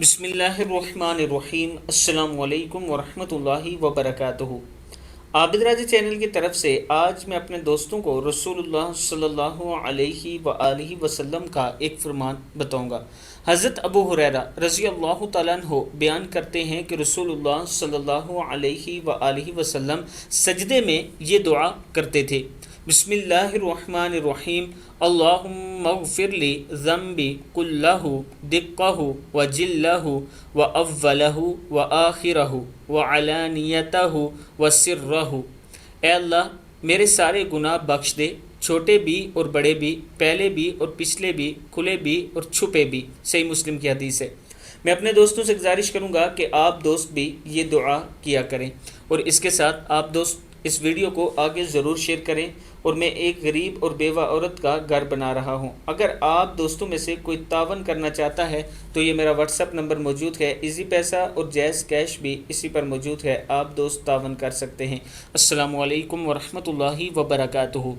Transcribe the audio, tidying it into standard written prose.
بسم اللہ الرحمن الرحیم۔ السلام علیکم ورحمۃ اللہ وبرکاتہ۔ عابد راجہ چینل کی طرف سے آج میں اپنے دوستوں کو رسول اللہ صلی اللہ علیہ وآلہ وسلم کا ایک فرمان بتاؤں گا۔ حضرت ابو ہریرہ رضی اللہ تعالیٰ عنہ بیان کرتے ہیں کہ رسول اللہ صلی اللہ علیہ وآلہ وسلم سجدے میں یہ دعا کرتے تھے: بسم اللہ الرحمن الرحیم، اللہم اغفر لی ذنبی کلہ دقہ وجلہ واولہ وآخرہ وعلانیتہ وسرہ۔ اے اللہ میرے سارے گناہ بخش دے، چھوٹے بھی اور بڑے بھی، پہلے بھی اور پچھلے بھی، کھلے بھی اور چھپے بھی۔ صحیح مسلم کی حدیث ہے۔ میں اپنے دوستوں سے گزارش کروں گا کہ آپ دوست بھی یہ دعا کیا کریں، اور اس کے ساتھ آپ دوست اس ویڈیو کو آگے ضرور شیئر کریں۔ اور میں ایک غریب اور بیوہ عورت کا گھر بنا رہا ہوں، اگر آپ دوستوں میں سے کوئی تعاون کرنا چاہتا ہے تو یہ میرا واٹس ایپ نمبر موجود ہے، ایزی پیسہ اور جیز کیش بھی اسی پر موجود ہے، آپ دوست تعاون کر سکتے ہیں۔ السلام علیکم ورحمۃ اللہ وبرکاتہ۔